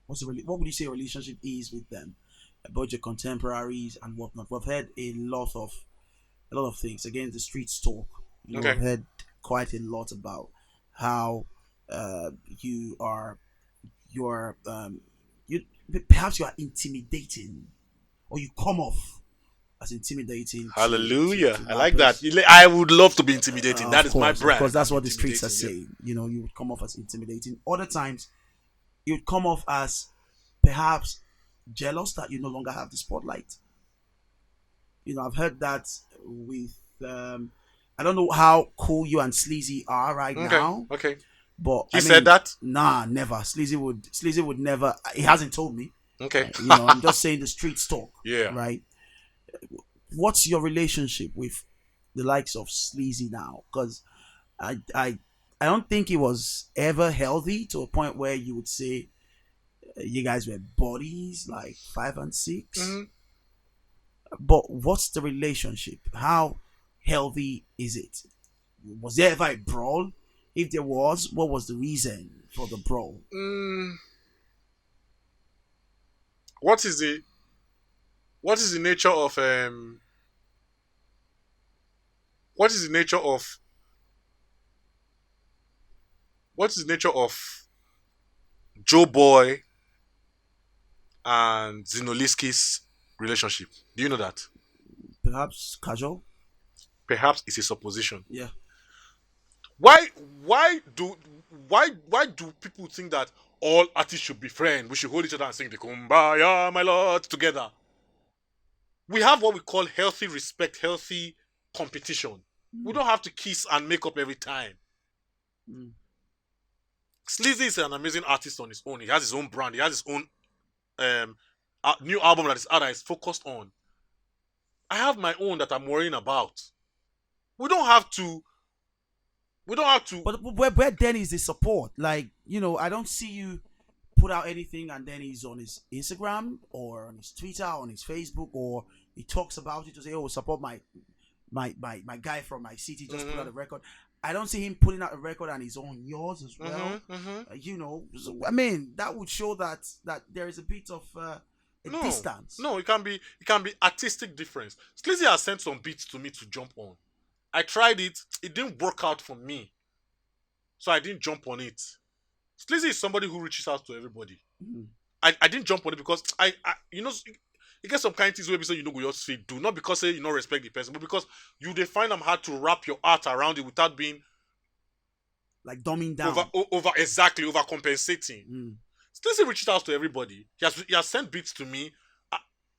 what would you say your relationship is with them, about your contemporaries and whatnot? We've heard a lot of things. Again, the streets talk. Okay. We've heard quite a lot about how you are you perhaps you are intimidating, or you come off as intimidating. Hallelujah. I like rappers. that. I would love to be intimidating. That is my brand. Of course, that's I'm what the streets are intimidating, saying. You would come off as intimidating. Other times, you would come off as perhaps jealous that you no longer have the spotlight. I've heard that with. I don't know how cool you and Sleazy are right yeah. now, Okay. but He said that? Nah, never. Sleazy would never. He hasn't told me. Okay. I'm just saying the streets talk. Yeah. Right. What's your relationship with the likes of Sleazy now? Because I don't think it was ever healthy to a point where you would say you guys were buddies like 5 and 6. Mm-hmm. But what's the relationship? How healthy is it? Was there ever a brawl? If there was, what was the reason for the brawl? What is the nature of what is the nature of Joe Boy and Zinoliski's relationship? Do you know that? Perhaps casual? Perhaps it's a supposition. Yeah. Why do people think that all artists should be friends? We should hold each other and sing the Kumbaya, my lord, together. We have what we call healthy respect, healthy competition. We don't have to kiss and make up every time. Sleazy is an amazing artist on his own. He has his own brand. He has his own new album that is focused on. I have my own that I'm worrying about. We don't have to. But where then is the support? Like, I don't see you put out anything and then he's on his Instagram or on his Twitter, or on his Facebook, or he talks about it to say, "Oh, support my guy from my city just put out a record." I don't see him putting out a record and he's on yours as well. So, I mean, that would show that there is a bit of a distance. No, it can be artistic difference. Sleazy has sent some beats to me to jump on. I tried it. It didn't work out for me, so I didn't jump on it. Sleazy is somebody who reaches out to everybody. I didn't jump on it because I you get some kind of things where you say you know go just fit do, not because say you don't respect the person, but because you find them hard to wrap your art around it without being like dumbing down, over compensating. Sleazy reaches out to everybody. He has sent beats to me.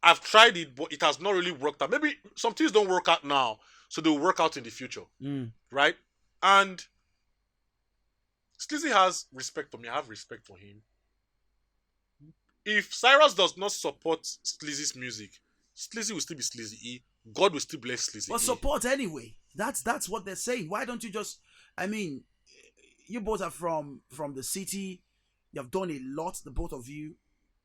I've tried it, but it has not really worked out. Maybe some things don't work out now, so they'll work out in the future, right? And Sleazy has respect for me. I have respect for him. If Cyrus does not support Sleazy's music, Sleazy will still be Sleazy. God will still bless Sleazy. But support anyway. That's what they're saying. Why don't you just? I mean, you both are from the city. You have done a lot, the both of you.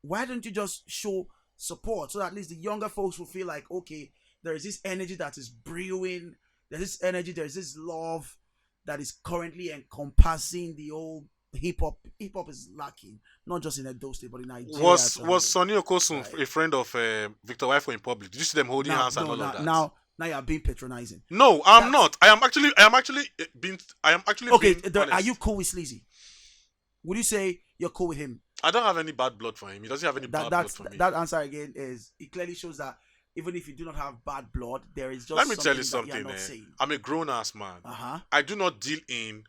Why don't you just show support so that at least the younger folks will feel like, okay, there is this energy that is brewing. There's this energy. There's this love that is currently encompassing the old hip hop. Hip hop is lacking, not just in Edo State, but in Nigeria. Was Sonny Okosun a friend of Victor Wifo in public? Did you see them holding hands and all of that? Now you are being patronizing. No, I'm not. I am actually being. Okay, being honest. Are you cool with Sleazy? Would you say you're cool with him? I don't have any bad blood for him. He doesn't have any bad blood for me. That answer again is it clearly shows that even if you do not have bad blood, there is just. Let me tell you something. I'm a grown ass man. I do not deal in.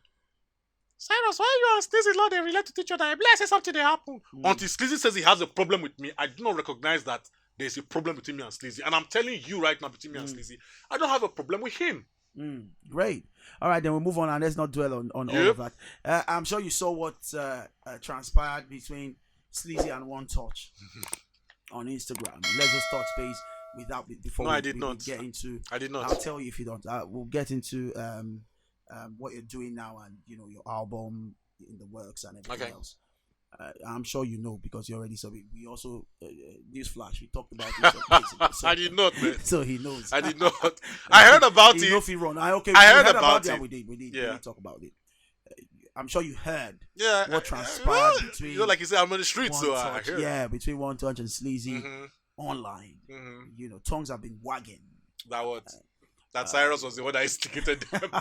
Cyrus, why you and Sleazy Lord they relate to each other? Let's say something they happen. Until Sleazy says he has a problem with me, I do not recognize that there's a problem between me and Sleazy. And I'm telling you right now, between me and Sleazy, I don't have a problem with him. Great. All right, then we'll move on and let's not dwell on all of that. I'm sure you saw what transpired between Sleazy and One Touch on Instagram. Let's just touch base before I did not get into. I did not. I'll tell you if you don't. We'll get into what you're doing now and your album in the works and everything else. I'm sure you know because you already saw it. We also newsflash. We talked about it. So I did not, man. So he knows. I did not. I heard about it. Okay. I heard about it. We did. We did talk about it. I'm sure you heard Yeah, what transpired you know, between like you said, I'm on the street, One so I Touch, hear. yeah, between One Touch and Sleazy Mm-hmm. online. Mm-hmm. Tongues have been wagging. That what? That Cyrus was the one that instigated them.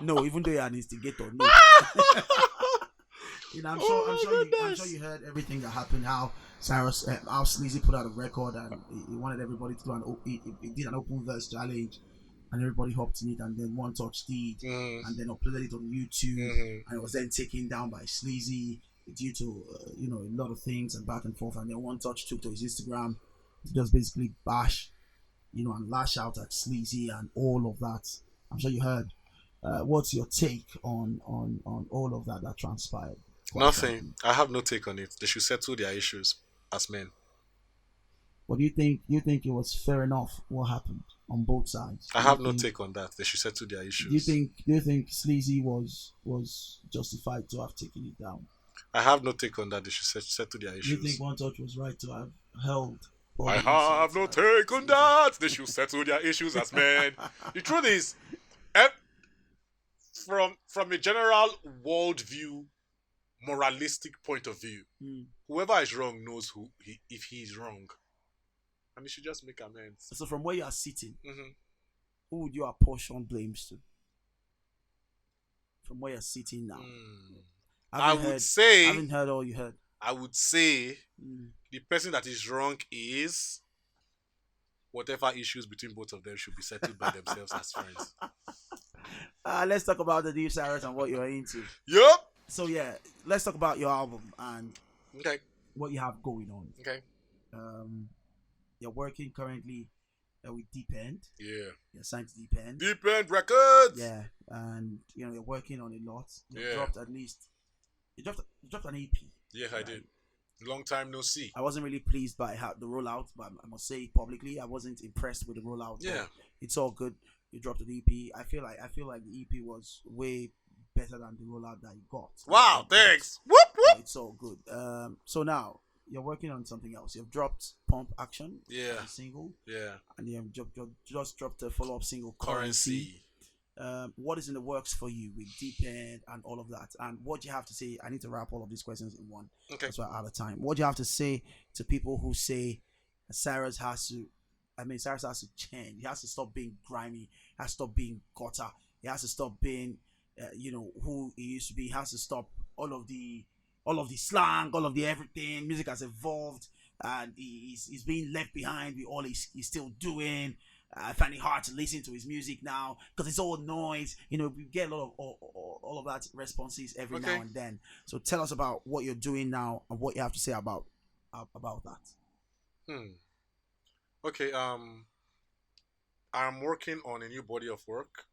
No, even though you're an instigator, no. I'm sure you heard everything that happened. How Cyrus, how Sleazy put out a record and he wanted everybody to do he did an open verse challenge, and everybody hopped in it, and then One Touch did, and then uploaded it on YouTube, and it was then taken down by Sleazy due to a lot of things and back and forth, and then One Touch took to his Instagram to just basically bash, and lash out at Sleazy and all of that. I'm sure you heard. What's your take on all of that transpired? Nothing. Frankly? I have no take on it. They should settle their issues as men. What do you think? Do you think it was fair enough what happened on both sides? I have no take on that. They should settle their issues. Do you think Sleazy was justified to have taken it down? I have no take on that. They should settle their issues. Do you think One Touch was right to have held? I have no take on that. They should settle their issues as men. The truth is, from a general worldview, moralistic point of view, whoever is wrong knows if he is wrong, and he should just make amends. So from where you are sitting, Mm-hmm. who would you apportion blames to? From where you're sitting now, I haven't heard all you heard. I would say the person that is wrong is whatever issues between both of them should be settled by themselves as friends. Let's talk about the Deep Cyrus and what you're into. Yup. So yeah, let's talk about your album and Okay. what you have going on. Okay. You're working currently with Deepend. Yeah. You're signed to Deepend. Deepend Records. Yeah, and you're working on a lot. You Yeah. dropped you dropped an EP. Yeah, I did. Long time no see. I wasn't really pleased by the rollout, but I must say publicly, I wasn't impressed with the rollout. Yeah. It's all good. You dropped an EP. I feel like the EP was way better than the rollout that you got. Wow, thanks. Whoop whoop. It's all good. So now you're working on something else. You've dropped Pump Action, Yeah. a single, Yeah. and you have just dropped a follow-up single, Currency. What is in the works for you with Deepend and all of that? And what do you have to say? I need to wrap all of these questions in one. Okay. That's why I'm out of time. What do you have to say to people who say Cyrus has to change. He has to stop being grimy. He has to stop being gutter. He has to stop being, who he used to be. He has to stop all of the slang, all of the everything. Music has evolved, and he's being left behind with all he's still doing. I find it hard to listen to his music now because it's all noise. We get a lot of all of that responses every now and then. So tell us about what you're doing now and what you have to say about that. Okay. I'm working on a new body of work.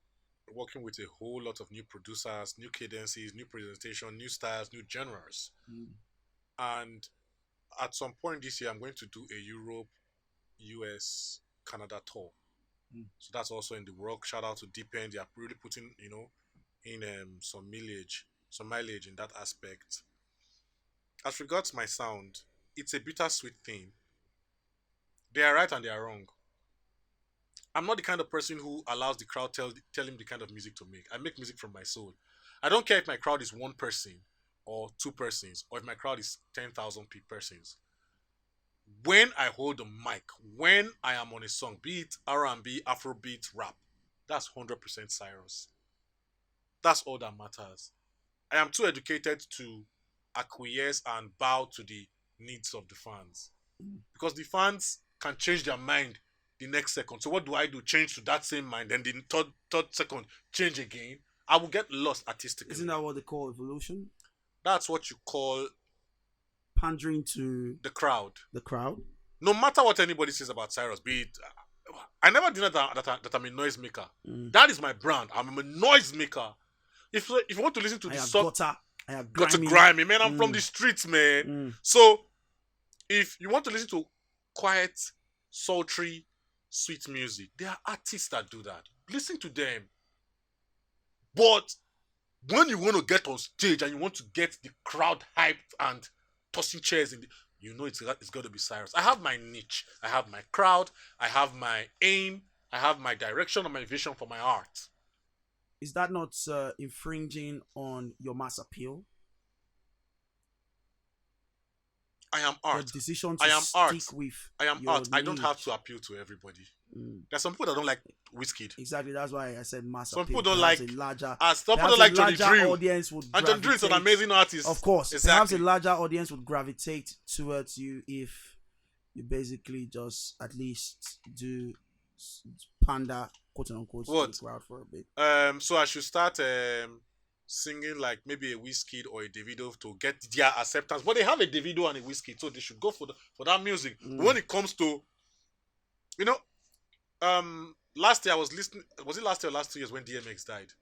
Working with a whole lot of new producers, new cadences, new presentation, new styles, new genres. And at some point this year, I'm going to do a Europe, US, Canada tour. So that's also in the work. Shout out to Deepend. They are really putting, in some mileage in that aspect. As regards my sound, it's a bittersweet thing. They are right and they are wrong. I'm not the kind of person who allows the crowd tell him the kind of music to make. I make music from my soul. I don't care if my crowd is one person or two persons, or if my crowd is 10,000 persons. When I hold the mic, when I am on a song, be it R&B, Afrobeat, rap, that's 100% Cyrus. That's all that matters. I am too educated to acquiesce and bow to the needs of the fans. Because the fans can change their mind the next second. So what do I do? Change to that same mind, and the third second, change again? I will get lost artistically. Isn't that what they call evolution? That's what you call pandering to the crowd. The crowd. No matter what anybody says about Cyrus, be it, I never deny that I'm a noisemaker. That is my brand. I'm a noisemaker. If you want to listen to the song, got to grimy, man. I'm from the streets, man. So if you want to listen to quiet, sultry, sweet music, there are artists that do that. Listen to them. But when you want to get on stage and you want to get the crowd hyped and tossing chairs it's got to be Cyrus. I have my niche. I have my crowd. I have my aim. I have my direction and my vision for my art. is that not infringing on your mass appeal? I am Your art. decision I to am art. stick with I am your art. I don't have to niche. appeal to everybody. Mm. There's some people that don't like Whiskey. Exactly. That's why I said mass Some people appeal. don't like some people Perhaps don't a like Johnny larger Drill. audience would And Johnny Drill is an gravitate. amazing Of artist. course, perhaps a Exactly. larger audience would gravitate towards you if you basically just at least do panda, quote unquote, to the What? crowd for a bit. So I should start singing like maybe a Whiskey or a Davido to get their acceptance. But they have a Davido and a Whiskey, so they should go for that music. But when it comes to, you know, last year I was listening. Was it last year or last 2 years when DMX died?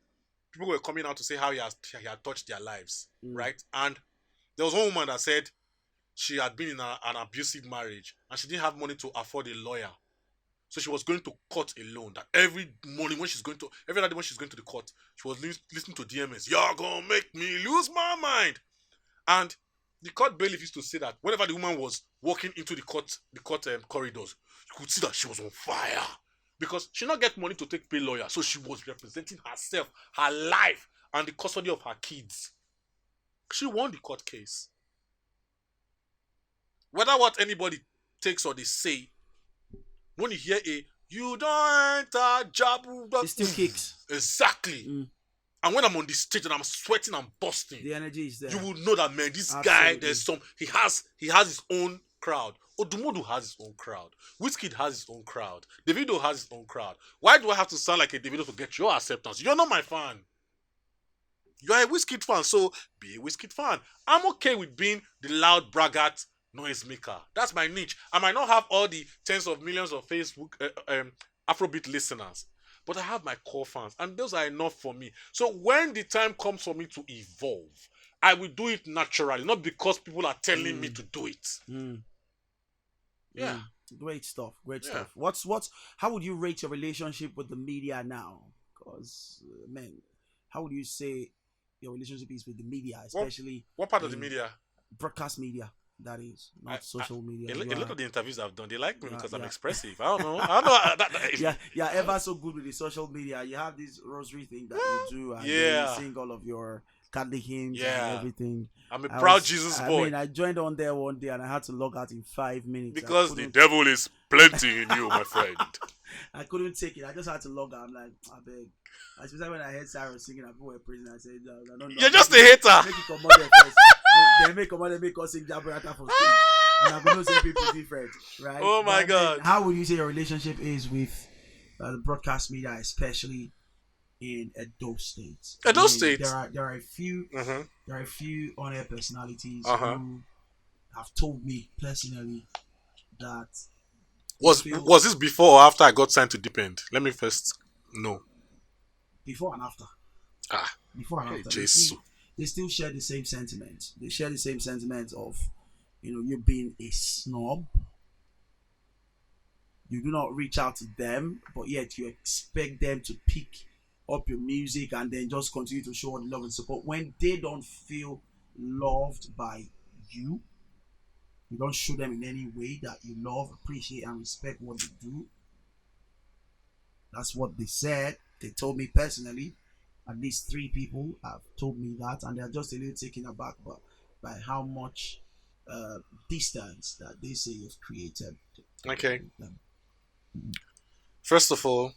People were coming out to say how he had touched their lives, right? And there was one woman that said she had been in an abusive marriage and she didn't have money to afford a lawyer. So she was going to court alone. That every morning when she's going to, every other day when she's going to the court, she was listening to DMS. You're gonna make me lose my mind. And the court bailiff used to say that whenever the woman was walking into the court corridors, you could see that she was on fire because she not get money to take pay lawyer. So she was representing herself, her life, and the custody of her kids. She won the court case. Whether what anybody takes or they say, when you hear a you don't enter job, It still kicks. Exactly. And when I'm on the stage and I'm sweating and busting, The energy is there. you will know that, man, this Absolutely. guy, there's some he has his own crowd. Odumodu has his own crowd. Wizkid has his own crowd. Davido has his own crowd. Why do I have to sound like a Davido to get your acceptance? You're not my fan. You're a Wizkid fan, so be a Wizkid fan. I'm okay with being the loud braggart noisemaker. That's my niche. I might not have all the tens of millions of Facebook Afrobeat listeners, but I have my core fans, and those are enough for me. So when the time comes for me to evolve, I will do it naturally, not because people are telling me to do it. Yeah. Great stuff. Great stuff. What's how would you rate your relationship with the media now? Because man, how would you say your relationship is with the media, especially what part of the media? Broadcast media, that is, not social media. A lot of the interviews I've done, they like me because I'm expressive. I don't know. Yeah, ever so good with the social media. You have this rosary thing that you do, and then you sing all of your Catholic hymns and everything. I'm a proud Jesus boy. I mean, I joined on there one day and I had to log out in 5 minutes. Because the devil is plenty in you, my friend. I couldn't take it. I just had to log out. I'm like, I beg. Especially when I heard Cyrus singing and people were praising, I said, I don't know. You're just a hater. Make it come on there first. They make us sing Jabarata for stage. And I'm going to say people different, right? Oh my God. How would you say your relationship is with the broadcast media, especially in Edo State? Edo State? There are a few on-air personalities who have told me personally that was this before or after I got signed to Deepend? Let me first know. Before and after. Before and after. Jesus. They still share the same sentiment. They share the same sentiment of, you being a snob. You do not reach out to them, but yet you expect them to pick up your music and then just continue to show the love and support when they don't feel loved by you. You don't show them in any way that you love, appreciate, and respect what they do. That's what they said. They told me personally. At least 3 people have told me that, and they're just a little taken aback by how much distance that they say you've created. Okay. First of all,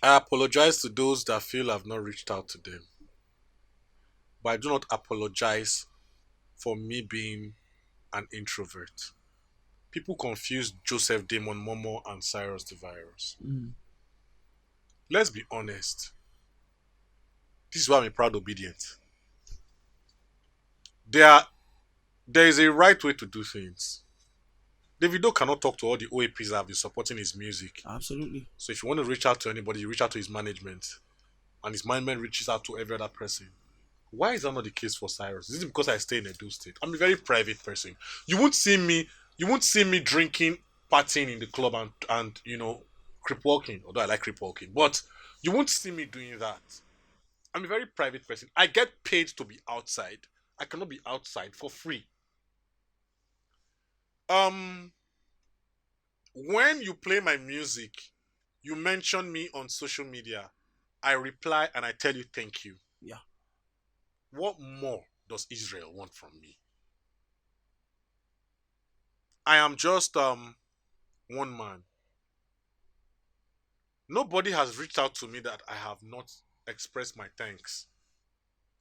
I apologize to those that feel I've not reached out to them. But I do not apologize for me being an introvert. People confuse Joseph Damon Momo and Cyrus Tha Virus. Let's be honest. This is why I'm a proud obedient. There is a right way to do things. Davido cannot talk to all the OAPs that have been supporting his music. Absolutely. So if you want to reach out to anybody, you reach out to his management. And his management reaches out to every other person. Why is that not the case for Cyrus? Is it because I stay in Edo State? I'm a very private person. You won't see me drinking, partying in the club and creep walking. Although I like creep walking. But you won't see me doing that. I'm a very private person. I get paid to be outside. I cannot be outside for free. When you play my music, you mention me on social media. I reply and I tell you thank you. Yeah. What more does Israel want from me? I am just one man. Nobody has reached out to me that I have not expressed my thanks.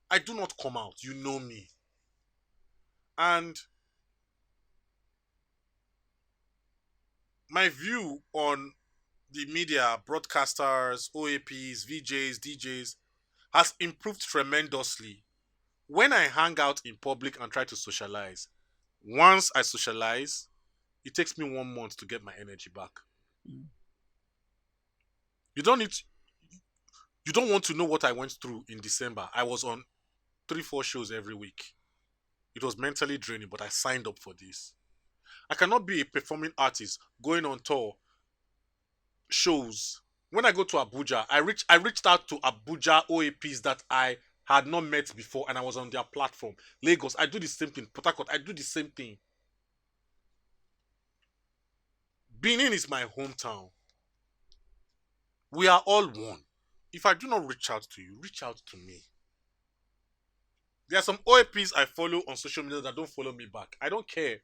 I do not come out. You know me. And my view on the media, broadcasters, OAPs, VJs, DJs, has improved tremendously. When I hang out in public and try to socialize, once I socialize, it takes me 1 month to get my energy back. Mm. You don't need to, you don't want to know what I went through in December. I was on 3-4 shows every week. It was mentally draining, but I signed up for this. I cannot be a performing artist going on tour, shows. When I go to Abuja, I reached out to Abuja OAPs that I had not met before, and I was on their platform. Lagos, I do the same thing. Port Harcourt, I do the same thing. Benin is my hometown. We are all one. If I do not reach out to you, reach out to me. There are some OAPs I follow on social media that don't follow me back. I don't care.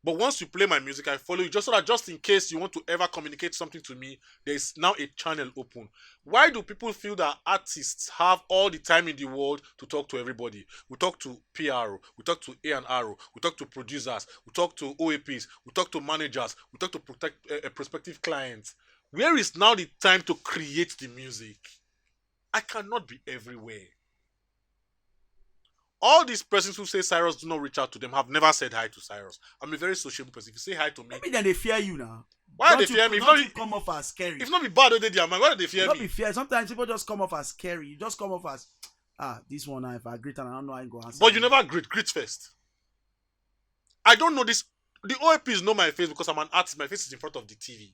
But once you play my music, I follow you just so that just in case you want to ever communicate something to me, there is now a channel open. Why do people feel that artists have all the time in the world to talk to everybody? We talk to PR, we talk to A&R, we talk to producers, we talk to OAPs, we talk to managers, we talk to prospective clients. Where is now the time to create the music? I cannot be everywhere. All these persons who say Cyrus do not reach out to them have never said hi to Cyrus. I'm a very sociable person. If you say hi to me, Maybe then they fear you now. Why do they fear me? Don't you come off as scary. If not be bad, they their man. Why do they fear Not me? be fear. Sometimes people just come off as scary. You just come off as this one now. If I greet and I don't know how I go answer. But you never greet. Greet first. I don't know this. The OAPs know my face because I'm an artist. My face is in front of the TV.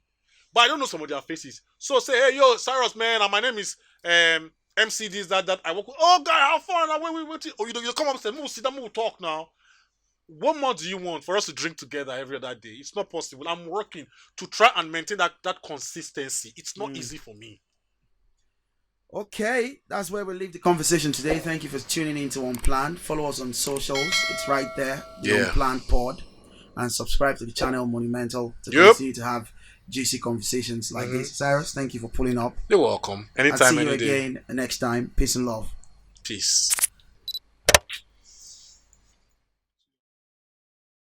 But I don't know some of their faces. So say, hey, yo, Cyrus, man, and my name is MC this, that. I work with, oh, guy, how fun? Wait. Oh, you come up and say, move, sit down, move, talk now. What more do you want for us to drink together every other day? It's not possible. I'm working to try and maintain that consistency. It's not easy for me. Okay, that's where we'll leave the conversation today. Thank you for tuning in to Onplanned. Follow us on socials. It's right there. The Onplanned Pod. And subscribe to the channel Monewmental to continue to have juicy conversations like this. Cyrus, thank you for pulling up. You're welcome. Anytime, I'll see you again next time. Peace and love. Peace.